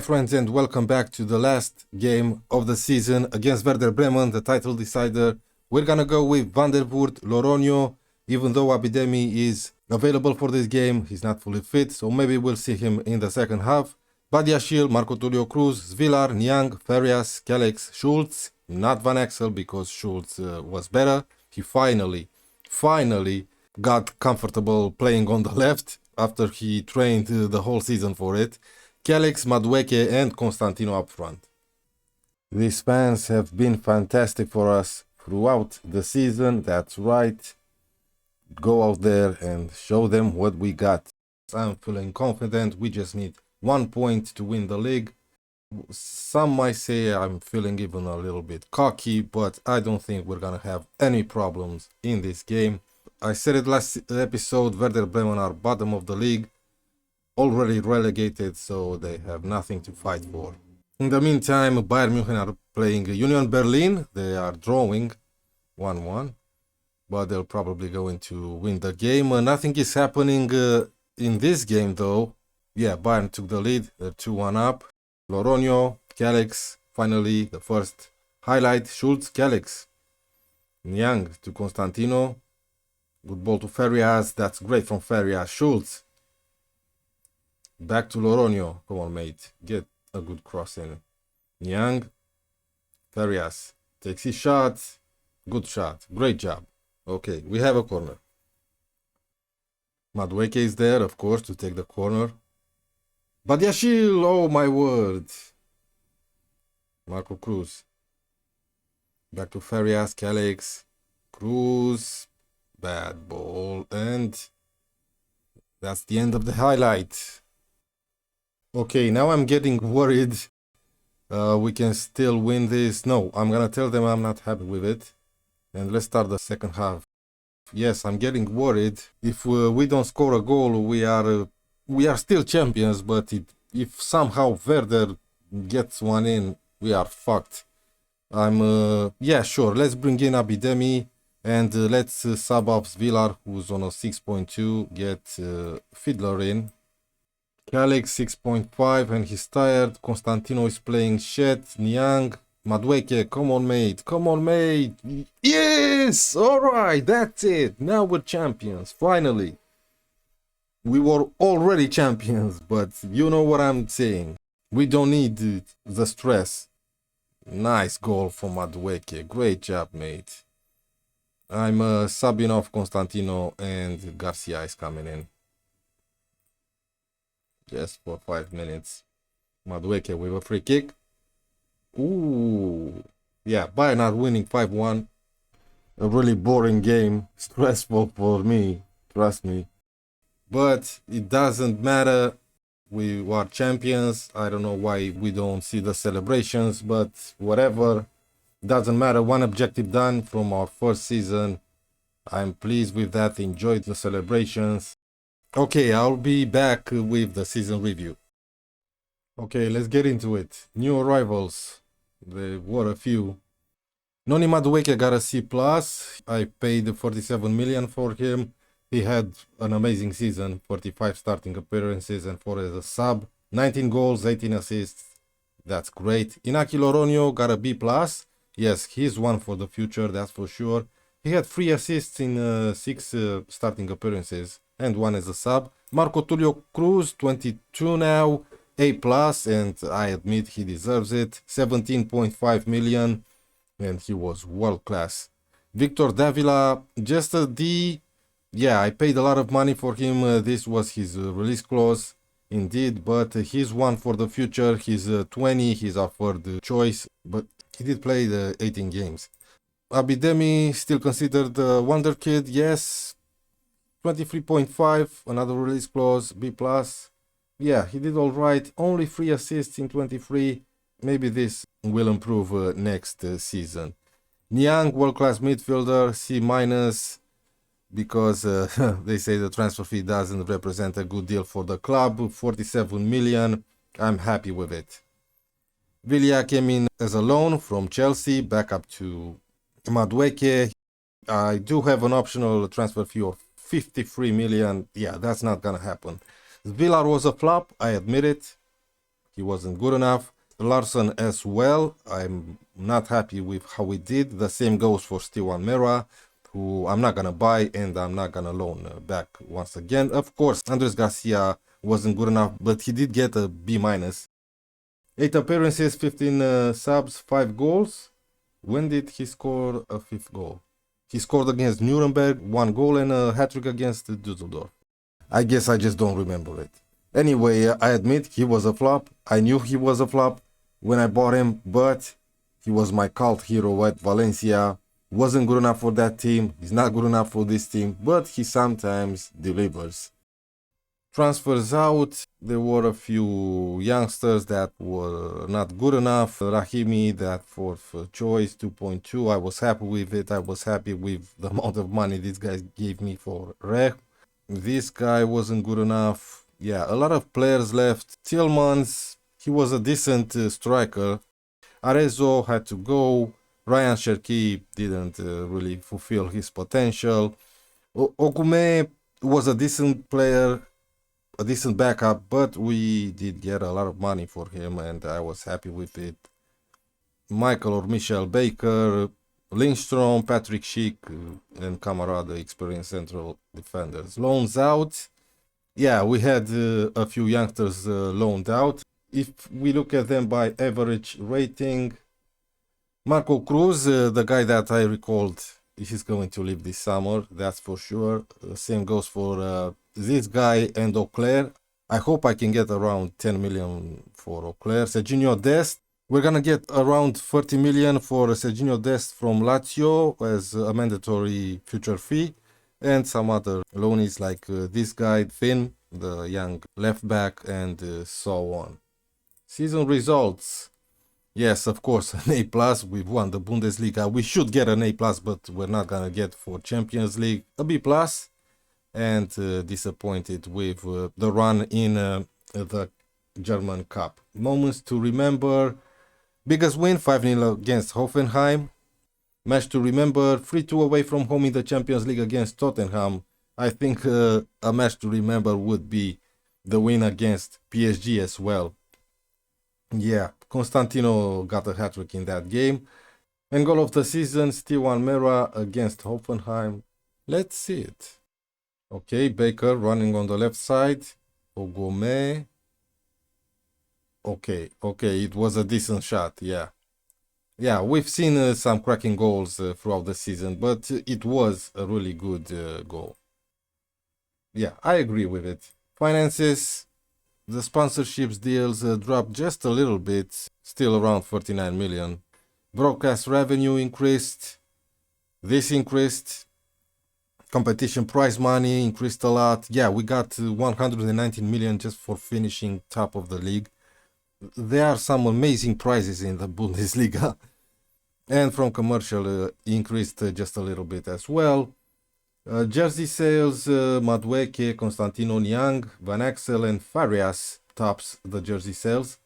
friends, and welcome back to the last game of the season against Werder Bremen, the title decider. We're gonna go with Van der Voort, Loronio. Even though Abidemi is available for this game, he's not fully fit, so maybe we'll see him in the second half. Badiashile, Marco Tulio Cruz, Zvilar, Niang, Farias, Kellex, Schulz, not Van Exel because Schulz was better. He finally got comfortable playing on the left after he trained the whole season for it. Kellex, Madueke and Constantino up front. These fans have been fantastic for us throughout the season, that's right. Go out there and show them what we got. I'm feeling confident, we just need 1 point to win the league. Some might say I'm feeling even a little bit cocky, but I don't think we're gonna have any problems in this game. I said it last episode, Werder Bremen are bottom of the league, already relegated, so they have nothing to fight for. In the meantime, Bayern Munich are playing Union Berlin. They are drawing 1-1, but they're probably going to win the game. Nothing is happening in this game though. Yeah, Bayern took the lead, they're 2-1 up. Loronio, Kellex, finally the first highlight. Schulz, Kellex, Niang to Constantino, good ball to Farias, that's great from Farias. Schulz, back to Loronio, come on mate, get a good cross in. Niang, Farias, takes his shot, good shot, great job. Okay, we have a corner. Madueke is there, of course, to take the corner. Badiashile, oh my word. Marco Cruz. Back to Farias, Kellex, Cruz, bad ball, and that's the end of the highlight. Okay, now I'm getting worried. We can still win this. No, I'm gonna tell them I'm not happy with it. And let's start the second half. Yes, I'm getting worried. If we don't score a goal, we are still champions. But if somehow Werder gets one in, we are fucked. Yeah, sure. Let's bring in Abidemi and let's sub off Zvilar, who's on a 6.2. Get Fiedler in. Kellex 6.5 and he's tired. Constantino is playing shit. Niang, Madueke, come on mate. Yes! Alright, that's it. Now we're champions, finally. We were already champions, but you know what I'm saying. We don't need the stress. Nice goal from Madueke. Great job, mate. I'm subbing off Constantino and Garcia is coming in. Just for 5 minutes. Madueke with a free kick. Ooh. Yeah, Bayern are winning 5-1. A really boring game. Stressful for me. Trust me. But it doesn't matter. We are champions. I don't know why we don't see the celebrations, but whatever. Doesn't matter. One objective done from our first season. I'm pleased with that. Enjoyed the celebrations. Okay, I'll be back with the season review. Okay, let's get into it. New arrivals. There were a few. Noni Madueke got a C+. I paid 47 million for him. He had an amazing season. 45 starting appearances and 4 as a sub. 19 goals, 18 assists. That's great. Inaki Loronio got a B+. Yes, he's one for the future, that's for sure. He had 3 assists in 6 starting appearances and 1 as a sub. Marco Tulio Cruz, 22 now, A+, and I admit he deserves it. 17.5 million, and he was world class. Victor Davila, just a D. Yeah, I paid a lot of money for him. This was his release clause, indeed, but he's one for the future. He's 20, he's our third choice, but he did play the 18 games. Abidemi, still considered a wonder kid, yes. 23.5, another release clause, B+. Yeah, he did alright. Only 3 assists in 23. Maybe this will improve next season. Niang, world-class midfielder, C-, because they say the transfer fee doesn't represent a good deal for the club. 47 million. I'm happy with it. Villa came in as a loan from Chelsea, back up to Madueke. I do have an optional transfer fee of 53 million. Yeah, that's not gonna happen. Zvilar was a flop, I admit it. he wasn't good enough. Larson as well, I'm not happy with how he did. The same goes for Stewan Mera, who I'm not gonna buy and I'm not gonna loan back once again. Of course, Andres Garcia wasn't good enough, but he did get a B minus. 8 appearances, 15 subs, 5 goals. When did he score a 5th goal? He scored against Nuremberg, 1 goal and a hat-trick against Düsseldorf. I guess I just don't remember it. Anyway, I admit he was a flop. I knew he was a flop when I bought him, but he was my cult hero at Valencia. Wasn't good enough for that team. He's not good enough for this team, but he sometimes delivers. Transfers out, there were a few youngsters that were not good enough. Rahimi, that fourth choice, 2.2. I was happy with it. I was happy with the amount of money these guys gave me for Reh. This guy wasn't good enough. Yeah, a lot of players left. Tillmans, he was a decent striker. Arezzo had to go. Ryan Cherki didn't really fulfill his potential. Okume was a decent player, a decent backup, but we did get a lot of money for him and I was happy with it. Michael or Michel Baker, Lindstrom, Patrick Schick, and Kamara, the experienced central defenders. Loans out. Yeah, we had a few youngsters loaned out. If we look at them by average rating, Marco Cruz, the guy that I recalled, he's going to leave this summer, that's for sure. Same goes for this guy and Auclair. I hope I can get around 10 million for Auclair. Serginho Dest, we're gonna get around 30 million for Serginho Dest from Lazio as a mandatory future fee, and some other loanies like this guy, Finn, the young left back, and so on. Season results. Yes, of course, an A+. We've won the Bundesliga. We should get an A+, but we're not gonna get for Champions League. A B+, and disappointed with the run in the German Cup. Moments to remember. Biggest win, 5-0 against Hoffenheim. Match to remember, 3-2 away from home in the Champions League against Tottenham. I think a match to remember would be the win against PSG as well. Yeah, Constantino got a hat-trick in that game. And goal of the season, Stewan Mera against Hoffenheim. Let's see it. Okay, Baker running on the left side. Ogome. Okay, it was a decent shot, yeah. Yeah, we've seen some cracking goals throughout the season, but it was a really good goal. Yeah, I agree with it. Finances, the sponsorships deals dropped just a little bit, still around 49 million. Broadcast revenue increased. This increased. Competition prize money increased a lot. Yeah, we got 119 million just for finishing top of the league. There are some amazing prizes in the Bundesliga. And from commercial increased just a little bit as well. Jersey sales, Madueke, Constantino Niang, Van Axel and Farias tops the jersey sales.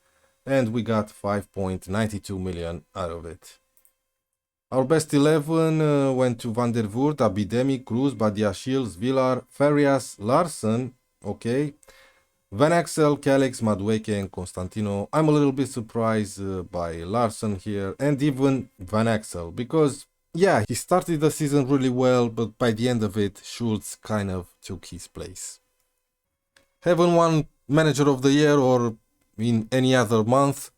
And we got 5.92 million out of it. Our best 11 went to Van der Voort, Abidemi, Cruz, Badiashils, Villar, Farias, Larsen, okay. Van Axel, Calix, Madueke and Constantino. I'm a little bit surprised by Larsen here and even Van Axel because, yeah, he started the season really well, but by the end of it, Schultz kind of took his place. Haven't won Manager of the Year or in any other month.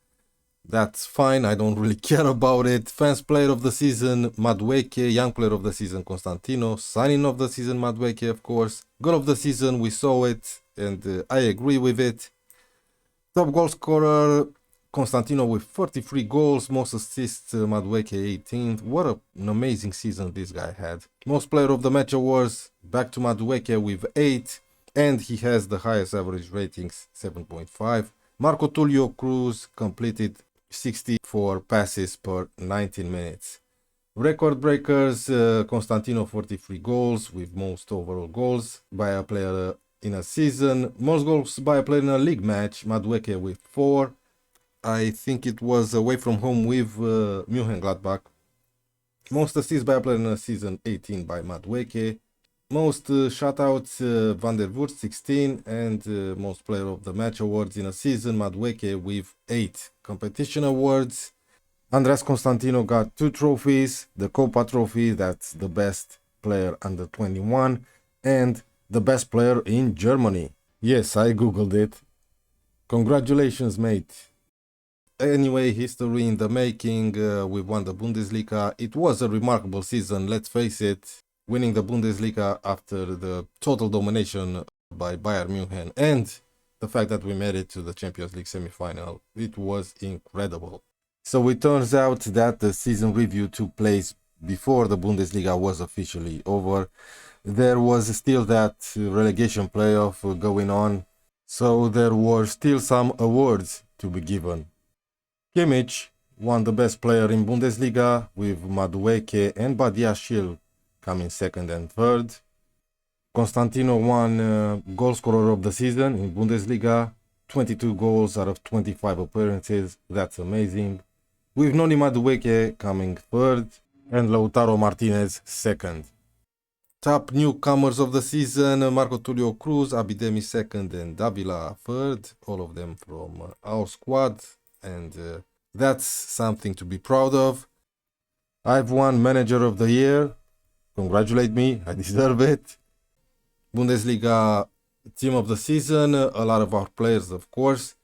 That's fine, I don't really care about it. Fans Player of the Season, Madueke. Young Player of the Season, Constantino. Signing of the Season, Madueke, of course. Goal of the Season, we saw it, and I agree with it. Top goal scorer, Constantino with 43 goals. Most assists, Madueke 18th. What an amazing season this guy had. Most Player of the Match awards, back to Madueke with 8. And he has the highest average ratings, 7.5. Marco Tulio Cruz completed 64 passes per 19 minutes. Record breakers, Constantino 43 goals with most overall goals by a player in a season. Most goals by a player in a league match, Madueke with 4. I think it was away from home with Mönchengladbach. Most assists by a player in a season, 18 by Madueke. Most shutouts, Van der Voort 16, and most player of the match awards in a season, Madueke with 8 competition awards. Andreas Constantino got 2 trophies, the Copa trophy, that's the best player under 21, and the best player in Germany. Yes, I googled it. Congratulations, mate. Anyway, history in the making. We won the Bundesliga. It was a remarkable season, let's face it. Winning the Bundesliga after the total domination by Bayern Munich and the fact that we made it to the Champions League semi-final. It was incredible. So it turns out that the season review took place before the Bundesliga was officially over. There was still that relegation playoff going on, so there were still some awards to be given. Kimmich won the best player in Bundesliga with Madueke and Badiashile coming second and third. Constantino won goal scorer of the season in Bundesliga, 22 goals out of 25 appearances, that's amazing. With Noni Madueke coming third and Lautaro Martinez second. Top newcomers of the season, Marco Tulio Cruz, Abidemi second and Davila third, all of them from our squad, and that's something to be proud of. I've won Manager of the Year, congratulate me, I deserve it. Bundesliga Team of the Season, a lot of our players of course.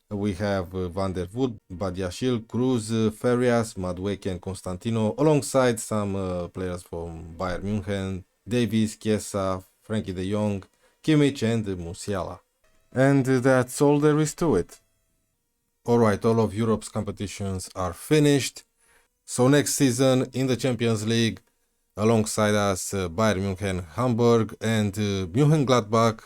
We have Van der Voort, Badiashile, Cruz, Farias, Madueke and Constantino, alongside some players from Bayern Munich, Davies, Chiesa, Frankie de Jong, Kimmich and Musiala. And that's all there is to it. Alright, all of Europe's competitions are finished. So next season in the Champions League, alongside us Bayern Munich, Hamburg and Mönchengladbach.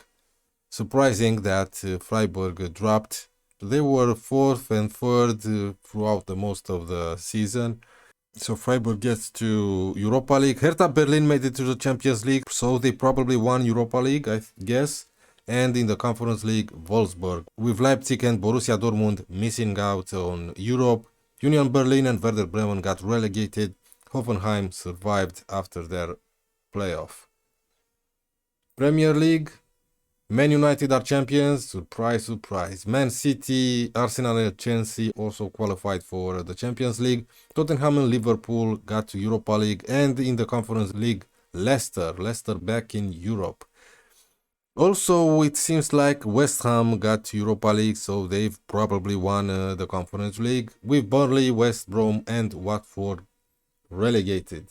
Surprising that Freiburg dropped. They were fourth and third throughout the most of the season. So Freiburg gets to Europa League. Hertha Berlin made it to the Champions League, so they probably won Europa League, I guess. And in the Conference League, Wolfsburg, with Leipzig and Borussia Dortmund missing out on Europe. Union Berlin and Werder Bremen got relegated. Hoffenheim survived after their playoff. Premier League, Man United are champions, surprise, surprise. Man City, Arsenal and Chelsea also qualified for the Champions League. Tottenham and Liverpool got to Europa League, and in the Conference League, Leicester back in Europe. Also, it seems like West Ham got to Europa League, so they've probably won the Conference League, with Burnley, West Brom and Watford relegated.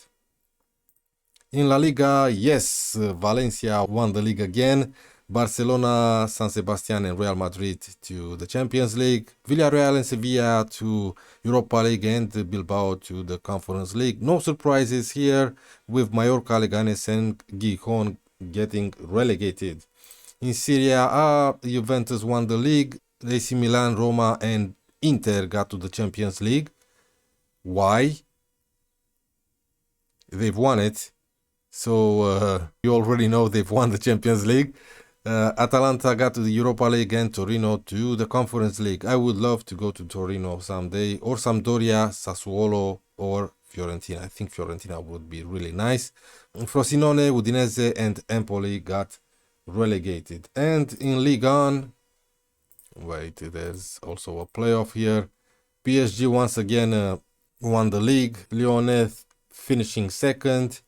In La Liga, yes, Valencia won the league again. Barcelona, San Sebastian and Real Madrid to the Champions League. Villarreal and Sevilla to Europa League and Bilbao to the Conference League. No surprises here, with Mallorca, Leganes and Gijón getting relegated. In Serie A, Juventus won the league. AC Milan, Roma and Inter got to the Champions League. Why? They've won it. So you already know they've won the Champions League. Atalanta got to the Europa League and Torino to the Conference League. I would love to go to Torino someday, or Sampdoria, Sassuolo or Fiorentina. I think Fiorentina would be really nice. Frosinone, Udinese and Empoli got relegated. And in Ligue 1, wait, there's also a playoff here. PSG once again won the league. Lyonnais finishing second.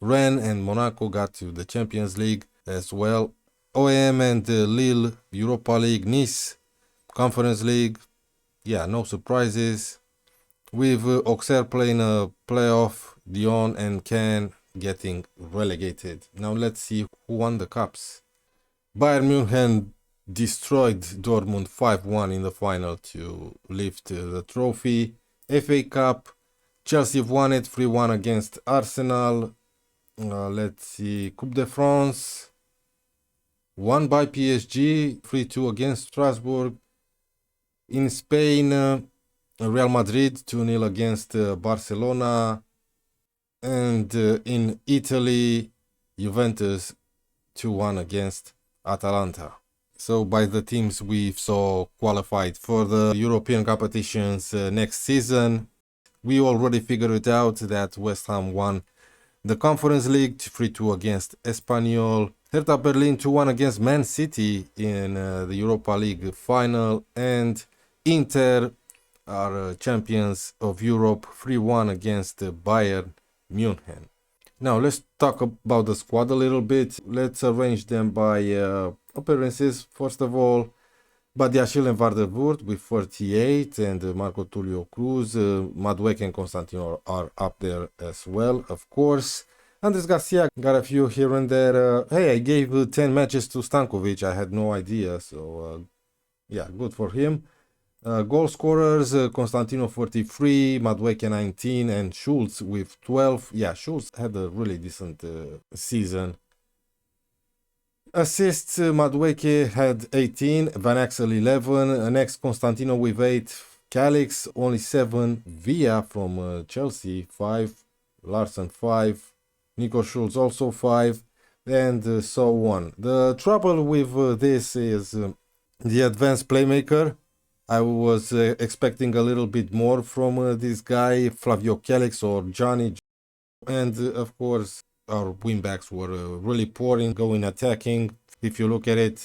Rennes and Monaco got to the Champions League as well. OM and Lille, Europa League. Nice, Conference League. Yeah, no surprises. With Auxerre playing a playoff, Dijon and Caen getting relegated. Now let's see who won the cups. Bayern Munich destroyed Dortmund 5-1 in the final to lift the trophy. FA Cup, Chelsea won it 3-1 against Arsenal. Let's see, Coupe de France, won by PSG, 3-2 against Strasbourg. In Spain, Real Madrid 2-0 against Barcelona. And in Italy, Juventus 2-1 against Atalanta. So by the teams we saw qualified for the European competitions next season, we already figured it out that West Ham won The Conference League 3-2 against Espanyol. Hertha Berlin 2-1 against Man City in the Europa League final. And Inter are champions of Europe 3-1 against Bayern Munich. Now let's talk about the squad a little bit. Let's arrange them by appearances. First of all, Badiashile and Vandervoort with 48 and Marco Tulio Cruz, Madueke and Constantino are up there as well, of course. Andres Garcia got a few here and there. Hey, I gave 10 matches to Stankovic. I had no idea, so yeah, good for him. Goal scorers, Constantino 43, Madueke 19, and Schultz with 12. Yeah, Schultz had a really decent season. Assists, Madueke had 18, Van Axel 11, next Constantino with 8, Calix only 7, Villa from Chelsea 5, Larsen 5, Nico Schultz also 5, and so on. The trouble with this is the advanced playmaker. I was expecting a little bit more from this guy, Flavio Calix or Johnny, and of course our wingbacks were really poor in going attacking. If you look at it,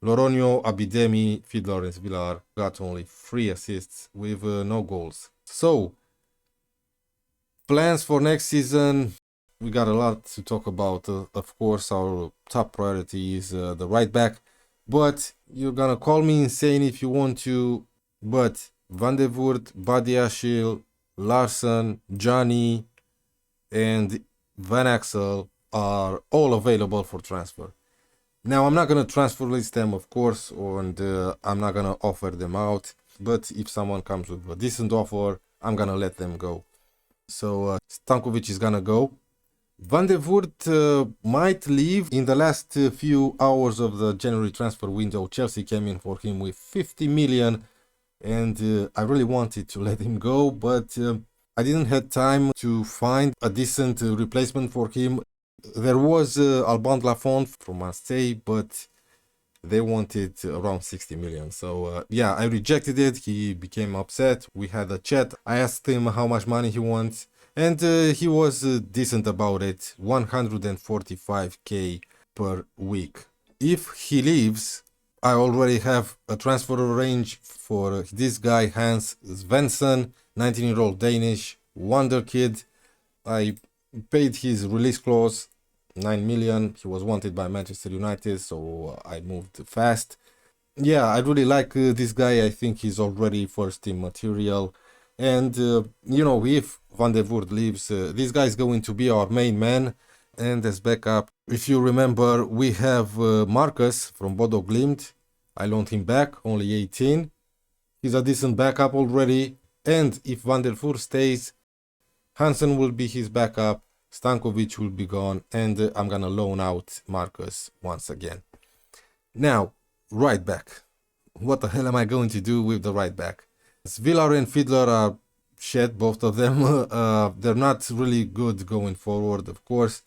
Loronio, Abidemi, Fiedler, and Villar got only 3 assists with no goals. So, plans for next season, we got a lot to talk about. Of course, our top priority is the right back, but you're gonna call me insane if you want to, but Vandervoort, Badiashile, Larsen, Johnny, and Van Axel are all available for transfer. Now, I'm not going to transfer list them, of course, and I'm not going to offer them out, but if someone comes with a decent offer, I'm going to let them go. So, Stankovic is going to go. Vandervoort might leave. In the last few hours of the January transfer window, Chelsea came in for him with 50 million, and I really wanted to let him go, but I didn't have time to find a decent replacement for him. There was Alban Lafont from Marseille, but they wanted around 60 million. So yeah, I rejected it. He became upset. We had a chat. I asked him how much money he wants, and he was decent about it. 145k per week. If he leaves, I already have a transfer range for this guy, Hans Svensson, 19-year-old Danish wonder kid. I paid his release clause, 9 million. He was wanted by Manchester United, so I moved fast. Yeah, I really like this guy. I think he's already first team material. And, you know, if Vandervoort leaves, this guy is going to be our main man. And as backup, if you remember, we have Marcus from Bodo Glimt. I loaned him back, only 18. He's a decent backup already. And if Vandervoort stays, Hansen will be his backup, Stankovic will be gone, and I'm gonna loan out Marcus once again. Now, right back. What the hell am I going to do with the right back? Villar and Fiedler are shit, both of them. They're not really good going forward, of course.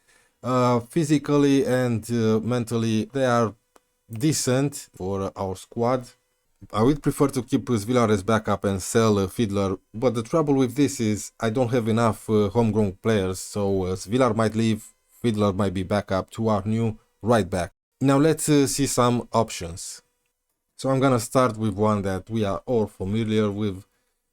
Physically and mentally, they are decent for our squad. I would prefer to keep Villar as backup and sell Fiedler, but the trouble with this is I don't have enough homegrown players, so Villar might leave, Fiedler might be backup to our new right back. Now let's see some options. So I'm gonna start with one that we are all familiar with.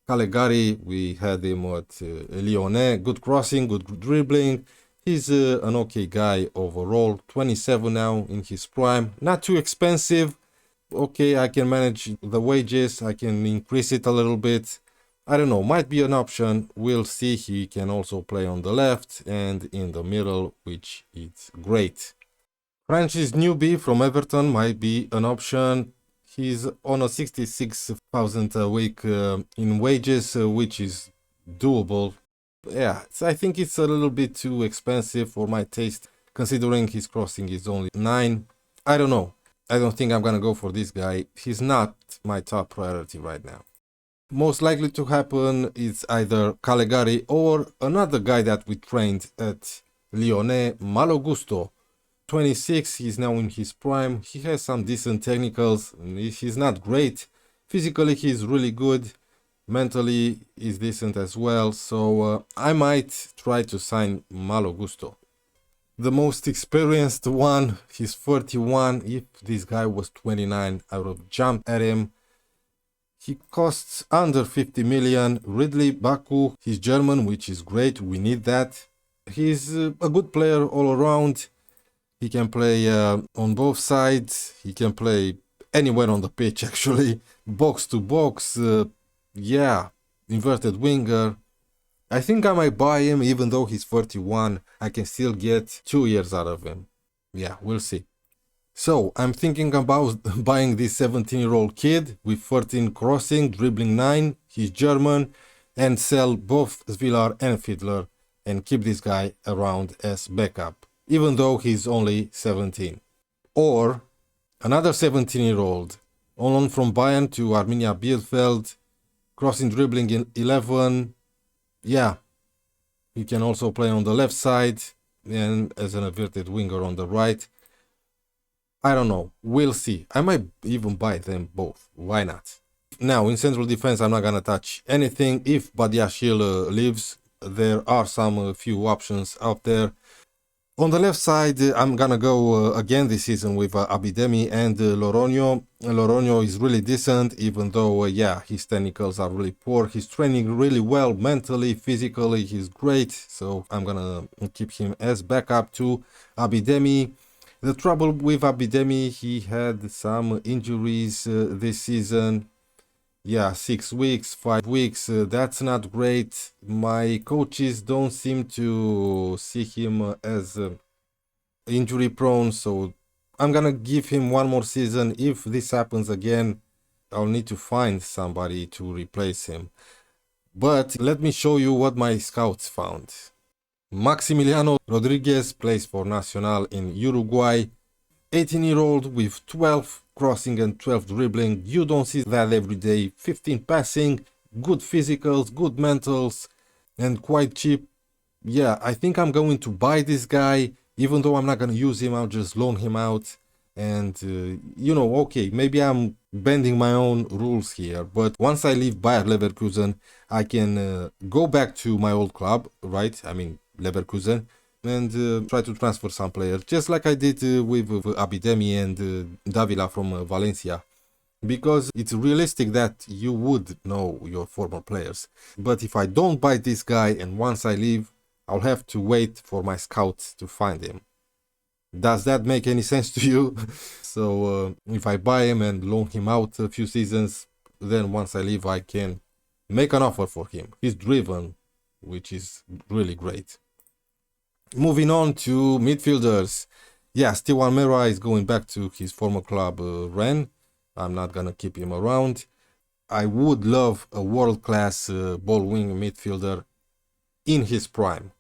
Calegari, we had him at Lyonnais, good crossing, good dribbling. He's an okay guy overall, 27 now in his prime, not too expensive. Okay, I can manage the wages, I can increase it a little bit. I don't know, might be an option. We'll see. He can also play on the left and in the middle, which is great. Francis Newby from Everton might be an option. He's on a 66,000 a week in wages, which is doable. Yeah, I think it's a little bit too expensive for my taste, considering his crossing is only 9. I don't know. I don't think I'm gonna go for this guy. He's not my top priority right now. Most likely to happen is either Calegari or another guy that we trained at Lyonnais, Malo Gusto. 26, he's now in his prime. He has some decent technicals. He's not great. Physically, he's really good. Mentally, he's decent as well. So I might try to sign Malo Gusto. The most experienced one, he's 31. If this guy was 29, I would have jumped at him. He costs under 50 million. Ridley Baku, he's German, which is great. We need that. He's a good player all around. He can play on both sides. He can play anywhere on the pitch, actually. Box to box. Yeah, inverted winger. I think I might buy him, even though he's 31. I can still get 2 years out of him. Yeah, we'll see. So, I'm thinking about buying this 17-year-old kid with 13 crossing, dribbling 9. He's German. And sell both Zvilar and Fiedler and keep this guy around as backup, even though he's only 17. Or another 17-year-old, on loan from Bayern to Arminia Bielefeld, crossing, dribbling in 11. Yeah, he can also play on the left side and as an inverted winger on the right. I don't know. We'll see. I might even buy them both. Why not? Now, in central defense, I'm not going to touch anything. If Badiashile leaves, there are some few options out there. On the left side, I'm gonna go again this season with Abidemi and Loronio. Loronio is really decent, even though, yeah, his technicals are really poor. He's training really well mentally, physically, he's great. So I'm gonna keep him as backup to Abidemi. The trouble with Abidemi, he had some injuries this season. Yeah, 6 weeks, 5 weeks, that's not great. My coaches don't seem to see him as injury prone, so I'm gonna give him one more season. If this happens again, I'll need to find somebody to replace him. But let me show you what my scouts found. Maximiliano Rodriguez plays for Nacional in Uruguay. 18-year-old with 12 crossing and 12 dribbling. You don't see that every day. 15 passing, good physicals, good mentals, and quite cheap. Yeah, I think I'm going to buy this guy. Even though I'm not going to use him, I'll just loan him out. And, you know, okay, maybe I'm bending my own rules here. But once I leave Bayer Leverkusen, I can go back to my old club, right? I mean, Leverkusen. And try to transfer some players, just like I did with Abidemi and Davila from Valencia. Because it's realistic that you would know your former players. But if I don't buy this guy and once I leave, I'll have to wait for my scouts to find him. Does that make any sense to you? So if I buy him and loan him out a few seasons, then once I leave, I can make an offer for him. He's driven, which is really great. Moving on to midfielders. Yeah, Steve Almera is going back to his former club, Rennes. I'm not going to keep him around. I would love a world-class ball wing midfielder in his prime.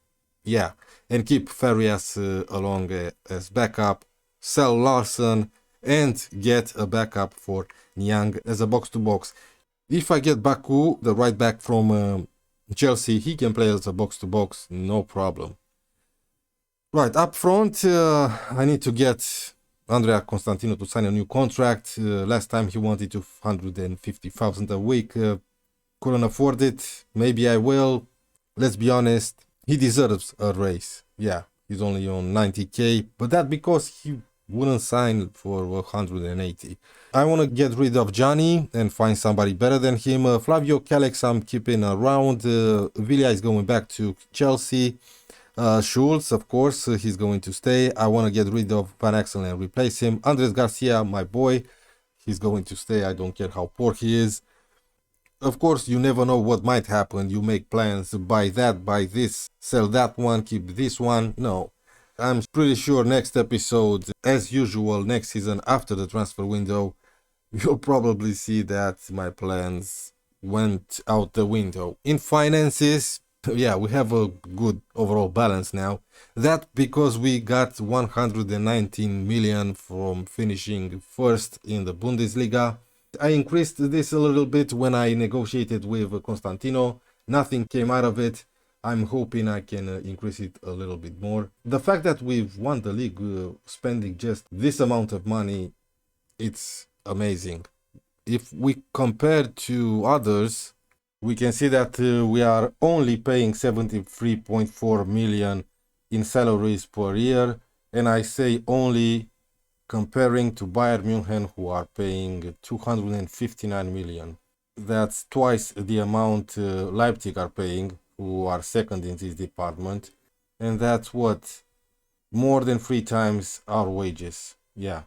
Yeah, and keep Farias along as backup, sell Larson, and get a backup for Niang as a box-to-box. If I get Baku, the right back from Chelsea, he can play as a box-to-box, no problem. Right, up front, I need to get Andrea Constantino to sign a new contract. Last time he wanted 250,000 a week. Couldn't afford it. Maybe I will. Let's be honest, he deserves a raise. Yeah, he's only on 90k, but that's because he wouldn't sign for 180. I want to get rid of Johnny and find somebody better than him. Flavio Calex I'm keeping around. Villa is going back to Chelsea. Schultz, of course, he's going to stay. I want to get rid of Van Axel and replace him. Andres Garcia, my boy, he's going to stay. I don't care how poor he is. Of course, you never know what might happen. You make plans, buy that, buy this, sell that one, keep this one. No. I'm pretty sure next episode, as usual, next season after the transfer window, you'll probably see that my plans went out the window. In finances, yeah, we have a good overall balance now. That because we got 119 million from finishing first in the Bundesliga. I increased this a little bit when I negotiated with Constantino. Nothing came out of it. I'm hoping I can increase it a little bit more. The fact that we've won the league spending just this amount of money, it's amazing. If we compare to others, we can see that we are only paying 73.4 million in salaries per year, and I say only comparing to Bayern Munich, who are paying 259 million. That's twice the amount Leipzig are paying, who are second in this department, and that's what, more than 3 times our wages. Yeah.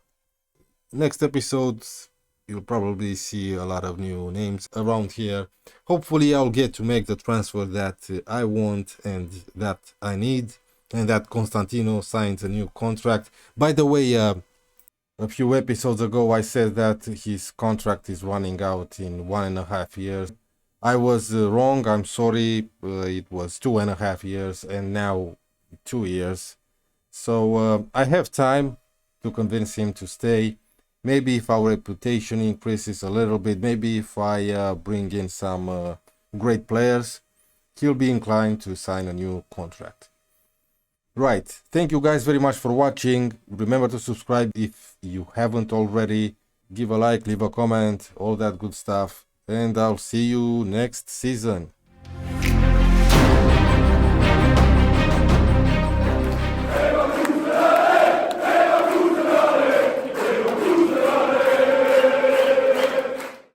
Next episodes, you'll probably see a lot of new names around here. Hopefully I'll get to make the transfer that I want and that I need, and that Constantino signs a new contract. By the way, a few episodes ago I said that his contract is running out in 1.5 years. I was wrong, I'm sorry. It was 2.5 years and now 2 years. So I have time to convince him to stay. Maybe if our reputation increases a little bit, maybe if I bring in some great players, he'll be inclined to sign a new contract. Right, thank you guys very much for watching. Remember to subscribe if you haven't already. Give a like, leave a comment, all that good stuff. And I'll see you next season.